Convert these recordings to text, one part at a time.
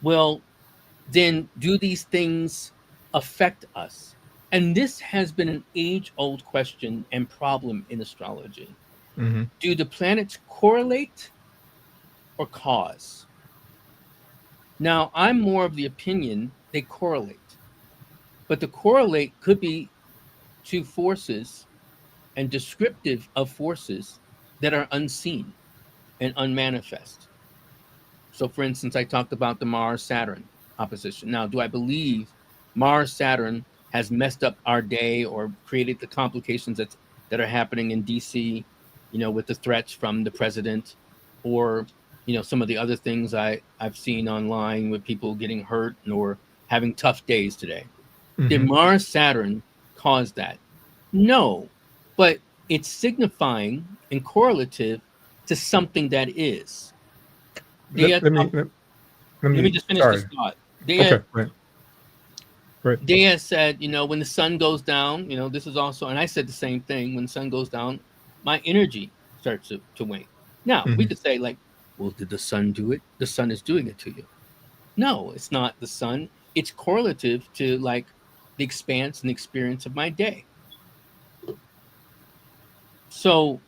Well, then do these things affect us? And this has been an age-old question and problem in astrology. Mm-hmm. Do the planets correlate or cause? Now, I'm more of the opinion they correlate, but the correlate could be to forces and descriptive of forces that are unseen and unmanifest. So, for instance, I talked about the Mars Saturn opposition. Now, do I believe Mars Saturn has messed up our day or created the complications that are happening in DC, with the threats from the president, or some of the other things I've seen online with people getting hurt or having tough days today? Did Mm-hmm. Mars Saturn cause that? No, but it's signifying and correlative to something that is. Let, They let me let Let me me. just finish Sorry. this thought. Okay. Right. Right. They said, when the sun goes down, this is also, and I said the same thing. When the sun goes down, my energy starts to wane. Now we Mm-hmm. could say like, well, did the sun do it? The sun is doing it to you. No, it's not the sun. It's correlative to like the expanse and experience of my day. So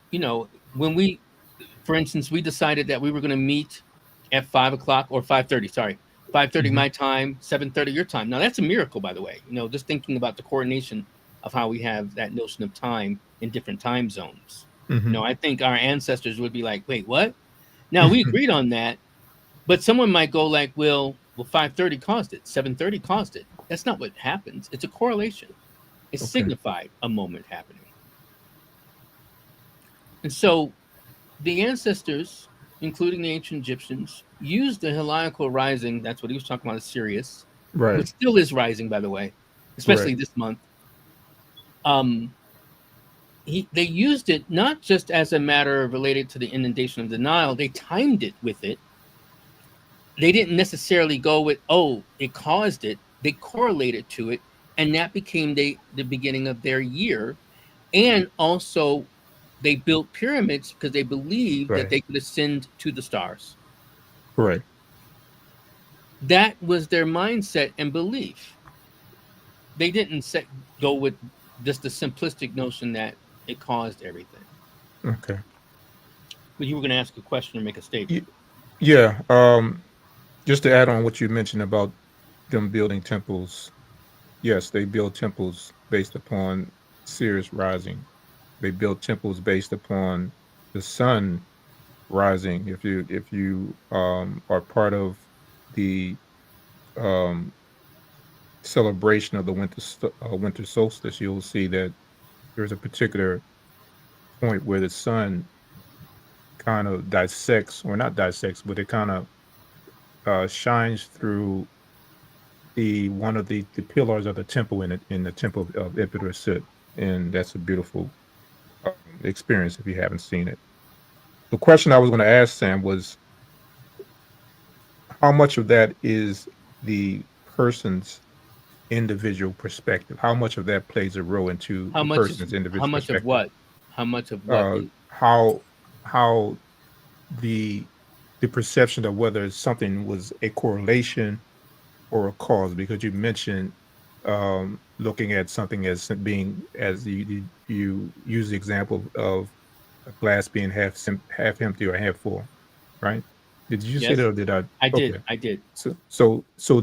when we, for instance, we decided that we were going to meet at 5 o'clock or 5:30. Sorry, 5:30 Mm-hmm. my time, 7:30 your time. Now that's a miracle, by the way. Just thinking about the coordination of how we have that notion of time in different time zones. Mm-hmm. I think our ancestors would be like, "Wait, what?" Now we agreed on that, but someone might go like, "Well, 5:30 caused it. 7:30 caused it." That's not what happens. It's a correlation. It Okay. signified a moment happening, and so the ancestors, including the ancient Egyptians, used the heliacal rising. That's what he was talking about, is Sirius, Right. which still is rising, by the way, Right. especially this month. Um, they used it not just as a matter related to the inundation of the Nile. They timed it with it. They didn't necessarily go with, oh, it caused it. They correlated to it, and that became the beginning of their year. And also, they built pyramids because they believed that Right. they could ascend to the stars. Right. That was their mindset and belief. They didn't go with just the simplistic notion that it caused everything. Okay. But you were going to ask a question or make a Y- statement. yeah. Just to add on what you mentioned about them building temples. Yes, they build temples based upon Sirius rising. They build temples based upon the sun rising. If you are part of the um, celebration of the winter solstice, you'll see that there's a particular point where the sun kind of dissects, or not dissects, but it kind of shines through the one of the pillars of the temple in the temple of Ipidrsit, and that's a beautiful experience if you haven't seen it. The question I was going to ask Sam was, how much of that is the person's individual perspective? How much of that plays a role into How the much is person's how individual much of perspective? what? How much of what is How how the perception of whether something was a correlation or a cause, because you mentioned looking at something as being, as you use the example of a glass being half empty or half full, right? Did you say that yes? or did I? I did. Okay. I did. So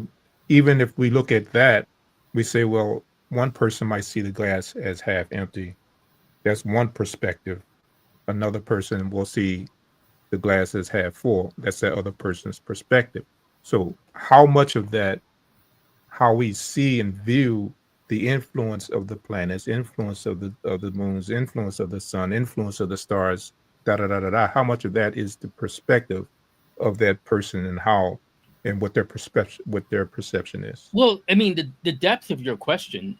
even if we look at that, we say, well, one person might see the glass as half empty. That's one perspective. Another person will see the glass as half full. That's that other person's perspective. So how much of that, how we see and view the influence of the planets, influence of the moons, influence of the sun, influence of the stars, da da da da da. How much of that is the perspective of that person, and how and what their perception is. Well, I mean, the depth of your question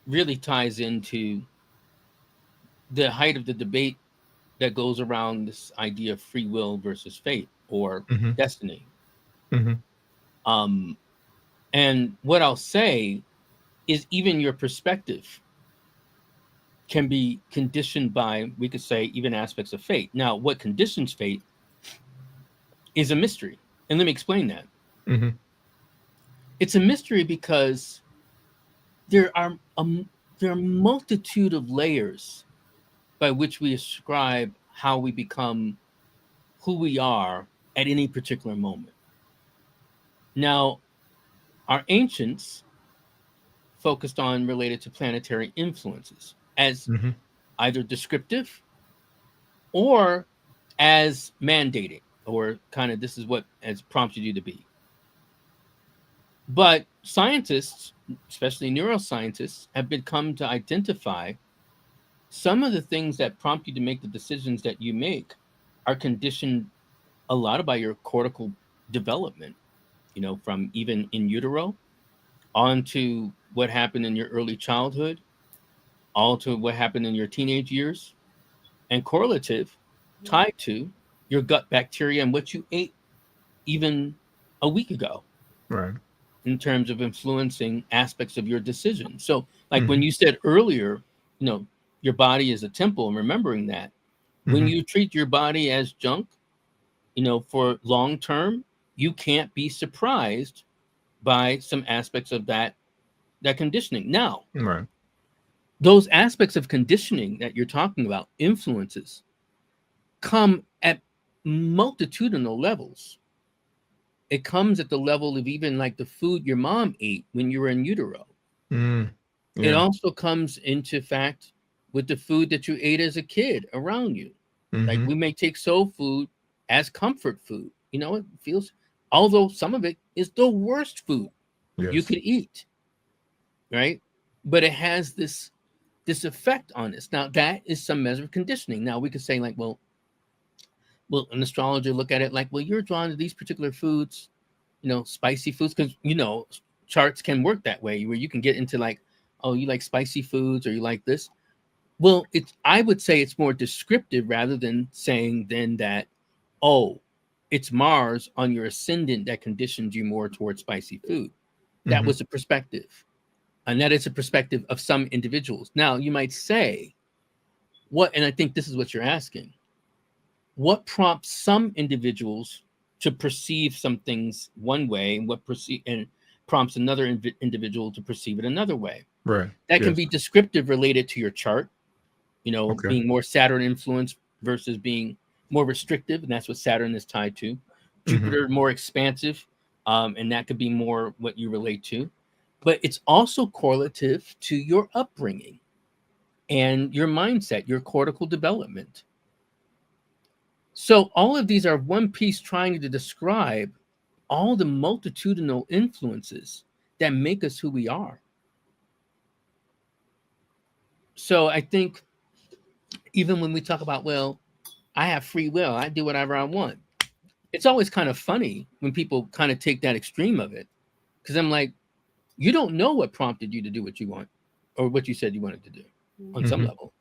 really ties into the height of the debate that goes around this idea of free will versus fate or Hmm. destiny. Hmm. Um, and what I'll say is, even your perspective can be conditioned by, we could say, even aspects of fate. Now, what conditions fate is a mystery. And let me explain that. Hmm. It's a mystery because there are a, there are a multitude of layers by which we ascribe how we become who we are at any particular moment. Now, our ancients focused on related to planetary influences as Mm-hmm. either descriptive or as mandating, or kind of this is what has prompted you to be. But scientists, especially neuroscientists, have become to identify some of the things that prompt you to make the decisions that you make are conditioned a lot by your cortical development, from even in utero on to what happened in your early childhood, all to what happened in your teenage years, and correlative tied to your gut bacteria and what you ate even a week ago Right. in terms of influencing aspects of your decision. So, like Mm-hmm. when you said earlier, you know, your body is a temple, and remembering that when Mm-hmm. you treat your body as junk, for long term, you can't be surprised by some aspects of that conditioning. Now, Right. those aspects of conditioning that you're talking about, influences, come at multitudinal levels. It comes at the level of even like the food your mom ate when you were in utero. Mm. It Yeah. also comes into fact with the food that you ate as a kid around you. Like Mm-hmm. we may take soul food as comfort food. It feels, although some of it is the worst food you Yes. could eat, right? But it has this effect on us. Now that is some measure of conditioning. Now we could say like, well, an astrologer look at it like, well, you're drawn to these particular foods, spicy foods, because charts can work that way where you can get into like, oh, you like spicy foods or you like this. Well, it's I would say it's more descriptive rather than saying then that, oh, it's Mars on your ascendant that conditions you more towards spicy food. That Mm-hmm. was a perspective. And that is a perspective of some individuals. Now you might say, what, and I think this is what you're asking, what prompts some individuals to perceive some things one way, and what perceive and prompts another individual to perceive it another way. Right. That can Yes. be descriptive related to your chart, Okay. being more Saturn influenced versus being more restrictive, and that's what Saturn is tied to. Mm-hmm. Jupiter more expansive, and that could be more what you relate to. But it's also correlative to your upbringing and your mindset, your cortical development. So all of these are one piece trying to describe all the multitudinal influences that make us who we are. So I think even when we talk about, well, I have free will, I do whatever I want. It's always kind of funny when people kind of take that extreme of it, because I'm like, you don't know what prompted you to do what you want or what you said you wanted to do on some Mm-hmm. level.